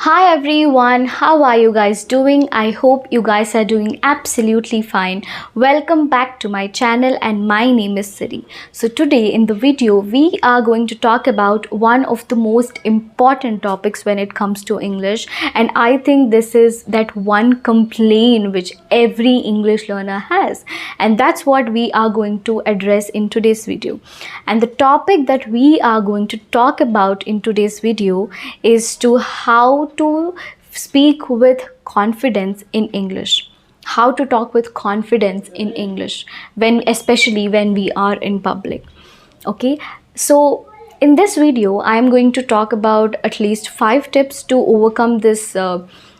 Hi everyone, how are you guys doing? I hope you guys are doing absolutely fine. Welcome back to my channel and my name is Siri. So today in the video we are going to talk about one of the most important topics when it comes to English, and I think this is that one complaint which every English learner has, and that's what we are going to address in today's video. And the topic that we are going to talk about in today's video is to how to speak with confidence in English. How to talk with confidence in English especially when we are in public. Okay, so in this video I am going to talk about at least 5 tips to overcome this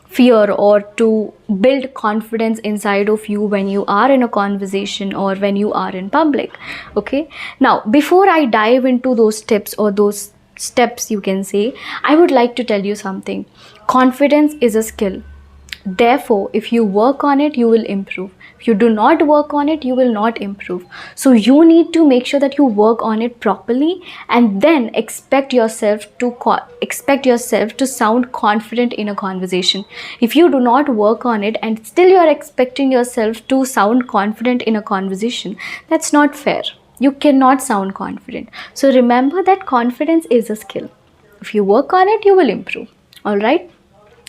fear or to build confidence inside of you when you are in a conversation or when you are in public. Okay, now before I dive into those tips or those steps, you can say, I would like to tell you something. Confidence is a skill. Therefore, if you work on it, you will improve. If you do not work on it, you will not improve. So you need to make sure that you work on it properly and then expect yourself to sound confident in a conversation. If you do not work on it and still you are expecting yourself to sound confident in a conversation, that's not fair. You cannot sound confident. So remember that confidence is a skill. If you work on it, you will improve. All right.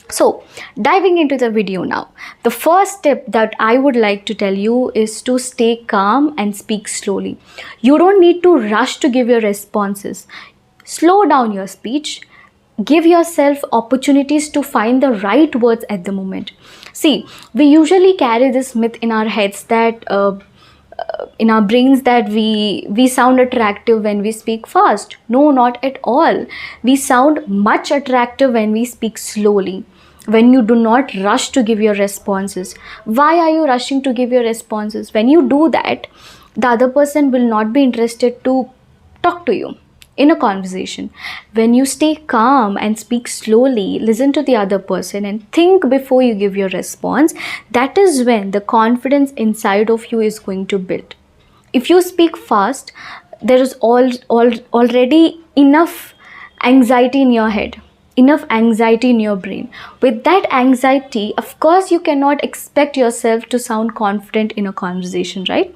So diving into the video now, the first tip that I would like to tell you is to stay calm and speak slowly. You don't need to rush to give your responses. Slow down your speech. Give yourself opportunities to find the right words at the moment. See, we usually carry this myth in our heads that in our brains that we sound attractive when we speak fast. No, not at all. We sound much attractive when we speak slowly, when you do not rush to give your responses. Why are you rushing to give your responses? When you do that, the other person will not be interested to talk to you in a conversation. When you stay calm and speak slowly, listen to the other person and think before you give your response, that is when the confidence inside of you is going to build. If you speak fast, there is already enough anxiety in your head, enough anxiety in your brain. With that anxiety, of course, you cannot expect yourself to sound confident in a conversation, right?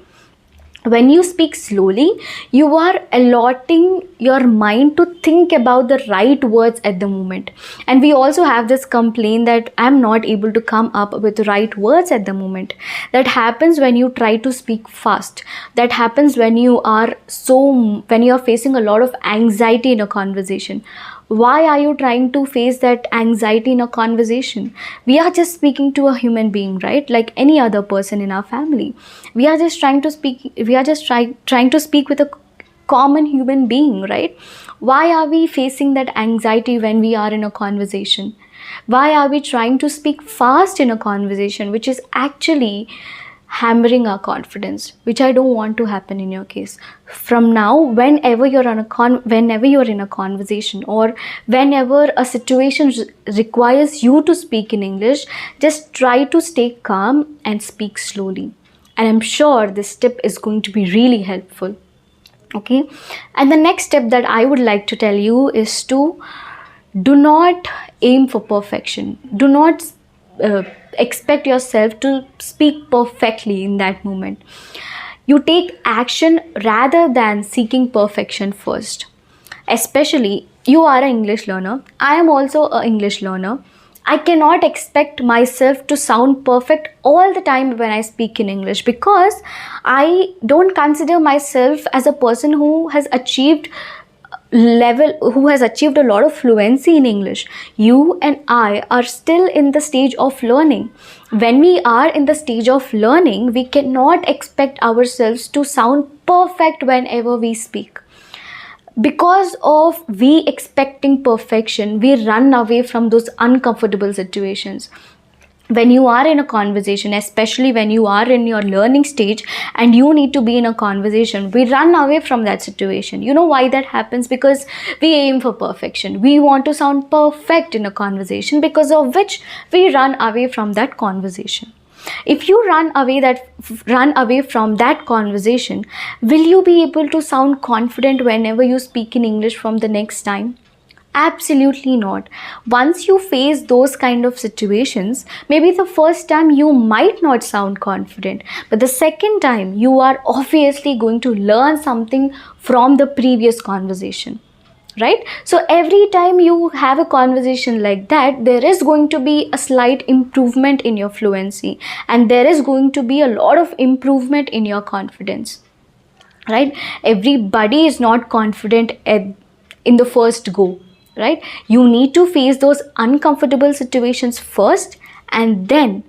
When you speak slowly, you are allotting your mind to think about the right words at the moment. And we also have this complaint that I'm not able to come up with the right words at the moment. That happens when you try to speak fast. That happens when you are facing a lot of anxiety in a conversation. Why are you trying to face that anxiety in a conversation? We are just speaking to a human being, right? Like any other person in our family. We are just trying to speak with a common human being, right? Why are we facing that anxiety when we are in a conversation? Why are we trying to speak fast in a conversation, which is actually hammering our confidence, which I don't want to happen in your case. From now, whenever you're in a conversation or whenever a situation requires you to speak in English, just try to stay calm and speak slowly. And I'm sure this tip is going to be really helpful. Okay. And the next tip that I would like to tell you is to do not aim for perfection. Do not expect yourself to speak perfectly in that moment. You take action rather than seeking perfection first. Especially, you are an English learner. I am also an English learner. I cannot expect myself to sound perfect all the time when I speak in English, because I don't consider myself as a person who has achieved a lot of fluency in English. You and I are still in the stage of learning. When we are in the stage of learning, we cannot expect ourselves to sound perfect whenever we speak. Because of we expecting perfection, we run away from those uncomfortable situations. When you are in a conversation, especially when you are in your learning stage and you need to be in a conversation, we run away from that situation. You know why that happens? Because we aim for perfection. We want to sound perfect in a conversation, because of which we run away from that conversation. If you run away from that conversation, will you be able to sound confident whenever you speak in English from the next time? Absolutely not. Once you face those kind of situations, maybe the first time you might not sound confident, but the second time you are obviously going to learn something from the previous conversation, right? So every time you have a conversation like that, there is going to be a slight improvement in your fluency, and there is going to be a lot of improvement in your confidence, right? Everybody is not confident in the first go, right? You need to face those uncomfortable situations first, and then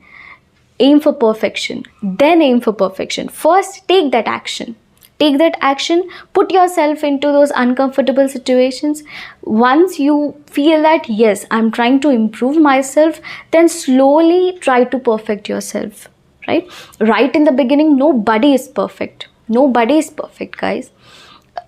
aim for perfection. Then aim for perfection. First, take that action. Take that action, put yourself into those uncomfortable situations. Once you feel that, yes, I'm trying to improve myself, then slowly try to perfect yourself, right? Right in the beginning, nobody is perfect. Nobody is perfect, guys.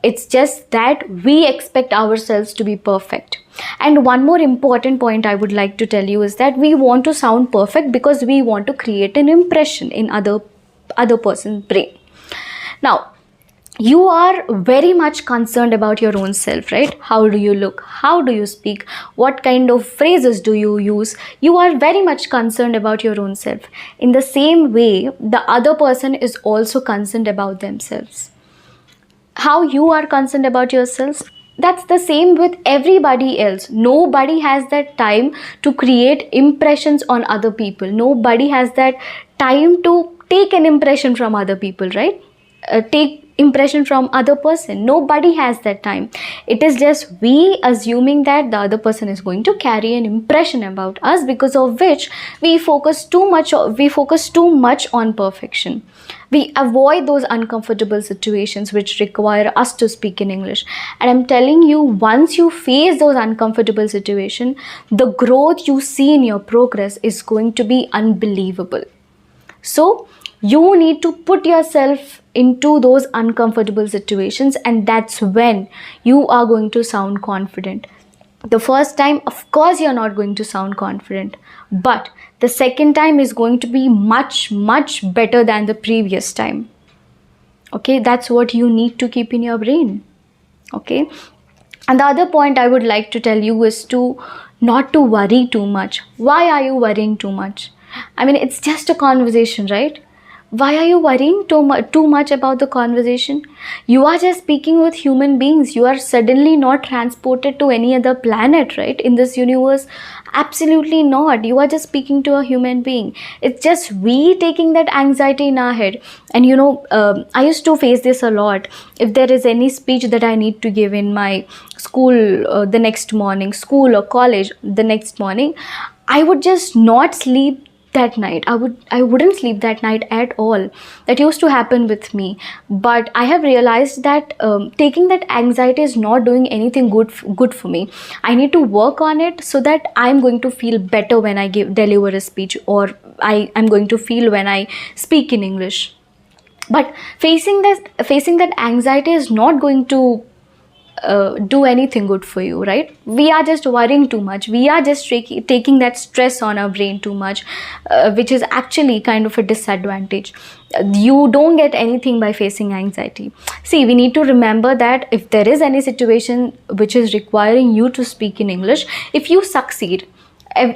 It's just that we expect ourselves to be perfect. And one more important point I would like to tell you is that we want to sound perfect because we want to create an impression in other person's brain. Now, you are very much concerned about your own self, right? How do you look? How do you speak? What kind of phrases do you use? You are very much concerned about your own self. In the same way, the other person is also concerned about themselves. How you are concerned about yourself, that's the same with everybody else. Nobody has that time to create impressions on other people. Nobody has that time to take an impression from other people, right? Take impression from other person. Nobody has that time. It is just we assuming that the other person is going to carry an impression about us, because of which we focus too much on perfection. We avoid those uncomfortable situations which require us to speak in English. And I'm telling you, once you face those uncomfortable situations, the growth you see in your progress is going to be unbelievable. So you need to put yourself into those uncomfortable situations, and that's when you are going to sound confident. The first time, of course, you're not going to sound confident, but the second time is going to be much, much better than the previous time. Okay, that's what you need to keep in your brain. Okay, and the other point I would like to tell you is to not to worry too much. Why are you worrying too much? I mean, it's just a conversation, right? Why are you worrying too much about the conversation? You are just speaking with human beings. You are suddenly not transported to any other planet, right? In this universe, absolutely not. You are just speaking to a human being. It's just we taking that anxiety in our head. And I used to face this a lot. If there is any speech that I need to give in my school the next morning, school or college the next morning, I would just not sleep that night. I wouldn't sleep that night at all. That used to happen with me. But I have realized that taking that anxiety is not doing anything good for me. I need to work on it so that I'm going to feel better when I deliver a speech, or I'm going to feel when I speak in English. But facing that anxiety is not going to do anything good for you, right? We are just worrying too much. We are just taking that stress on our brain too much, which is actually kind of a disadvantage. You don't get anything by facing anxiety. See, we need to remember that if there is any situation which is requiring you to speak in English, if you succeed,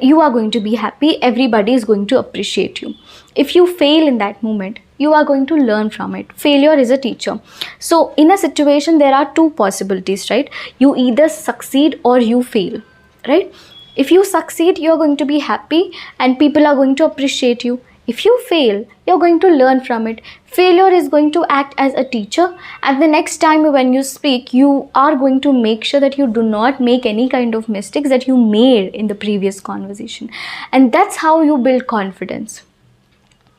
you are going to be happy. Everybody is going to appreciate you. If you fail in that moment, you are going to learn from it. Failure is a teacher. So in a situation, there are two possibilities, right? You either succeed or you fail, right? If you succeed, you're going to be happy and people are going to appreciate you. If you fail, you're going to learn from it. Failure is going to act as a teacher, and the next time when you speak, you are going to make sure that you do not make any kind of mistakes that you made in the previous conversation. And that's how you build confidence.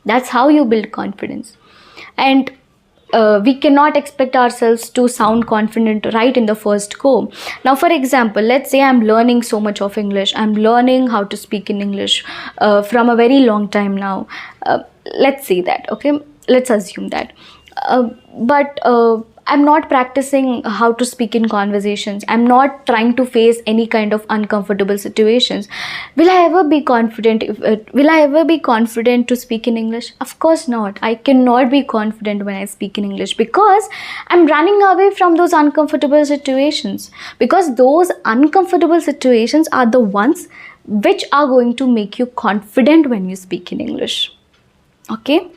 That's how you build confidence. And we cannot expect ourselves to sound confident right in the first go. Now, for example, let's say I'm learning so much of English. I'm learning how to speak in English from a very long time now. Let's say that, okay? Let's assume that. But I'm not practicing how to speak in conversations. I'm not trying to face any kind of uncomfortable situations. Will I ever be confident? Will I ever be confident to speak in English? Of course not. I cannot be confident when I speak in English because I'm running away from those uncomfortable situations. Because those uncomfortable situations are the ones which are going to make you confident when you speak in English. Okay?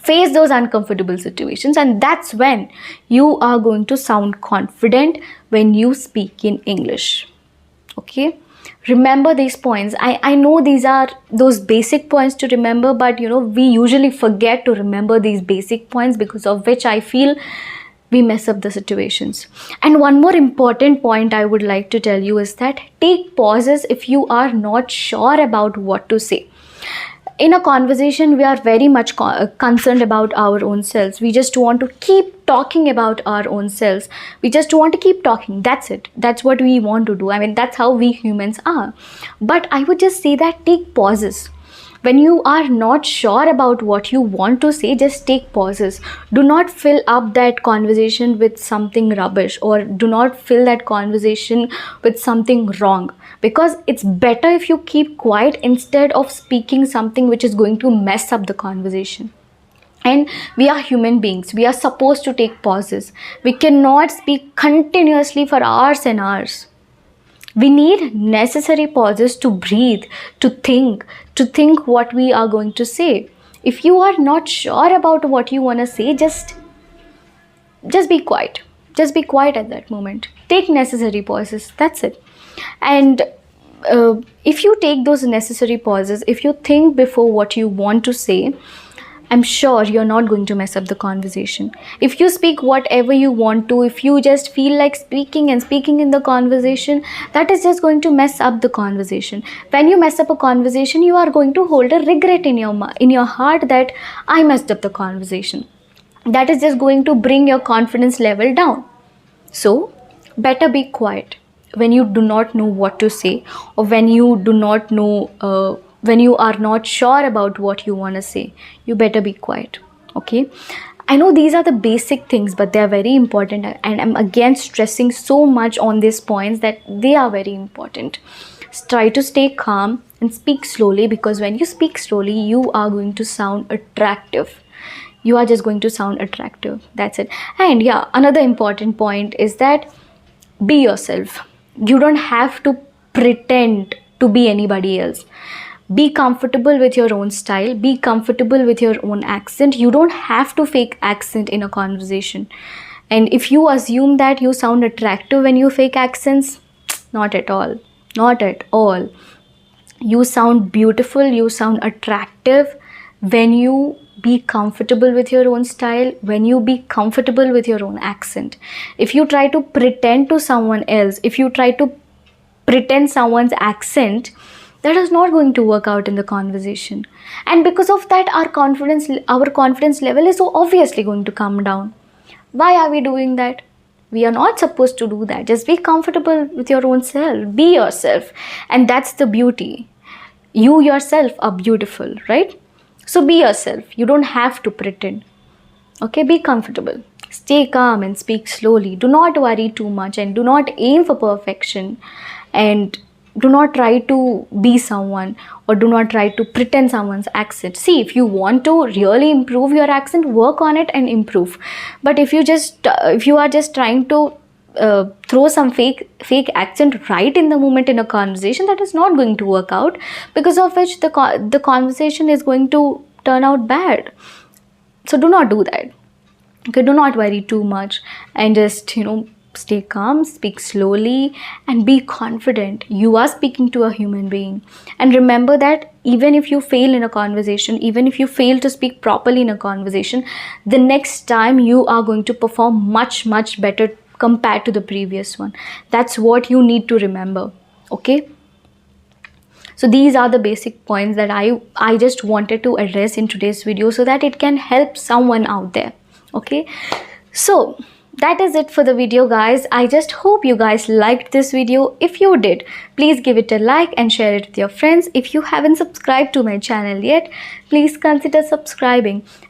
Face those uncomfortable situations, and that's when you are going to sound confident when you speak in English. Okay, remember these points. I know these are those basic points to remember, but we usually forget to remember these basic points, because of which I feel we mess up the situations. And one more important point I would like to tell you is that take pauses if you are not sure about what to say. In a conversation, we are very much concerned about our own selves. We just want to keep talking about our own selves. We just want to keep talking. That's it. That's what we want to do. I mean, that's how we humans are. But I would just say that take pauses. When you are not sure about what you want to say, just take pauses. Do not fill up that conversation with something rubbish, or do not fill that conversation with something wrong. Because it's better if you keep quiet instead of speaking something which is going to mess up the conversation. And we are human beings. We are supposed to take pauses. We cannot speak continuously for hours and hours. We need necessary pauses to breathe, to think what we are going to say. If you are not sure about what you want to say, just be quiet. Just be quiet at that moment. Take necessary pauses. That's it. And if you take those necessary pauses, if you think before what you want to say, I'm sure you're not going to mess up the conversation. If you speak whatever you want to, if you just feel like speaking in the conversation, that is just going to mess up the conversation. When you mess up a conversation, you are going to hold a regret in your heart that I messed up the conversation. That is just going to bring your confidence level down. So, better be quiet when you do not know what to say, or when you do not know when you are not sure about what you want to say. You better be quiet. Okay, I know these are the basic things, but they are very important, and I'm again stressing so much on these points that they are very important. Try to stay calm and speak slowly, because when you speak slowly, you are going to sound attractive. You are just going to sound attractive. That's it. And yeah, another important point is that be yourself. You don't have to pretend to be anybody else. Be comfortable with your own style. Be comfortable with your own accent. You don't have to fake accent in a conversation. And if you assume that you sound attractive when you fake accents, not at all. Not at all. You sound beautiful. You sound attractive when you be comfortable with your own style, when you be comfortable with your own accent. If you try to pretend to someone else, if you try to pretend someone's accent, that is not going to work out in the conversation. And because of that, our confidence level is so obviously going to come down. Why are we doing that? We are not supposed to do that. Just be comfortable with your own self. Be yourself. And that's the beauty. You yourself are beautiful, right? So be yourself. You don't have to pretend. Okay, be comfortable. Stay calm and speak slowly. Do not worry too much, and do not aim for perfection. And do not try to be someone, or do not try to pretend someone's accent. See, if you want to really improve your accent, work on it and improve. But if you are just trying to throw some fake accent right in the moment in a conversation, that is not going to work out, because of which the conversation is going to turn out bad. So do not do that. Okay, do not worry too much, and just stay calm, speak slowly, and be confident. You are speaking to a human being. And remember that even if you fail in a conversation, even if you fail to speak properly in a conversation, the next time you are going to perform much, much better compared to the previous one. That's what you need to remember. Okay? So these are the basic points that I just wanted to address in today's video, so that it can help someone out there. Okay? So that is it for the video, guys. I just hope you guys liked this video. If you did, please give it a like and share it with your friends. If you haven't subscribed to my channel yet, please consider subscribing. And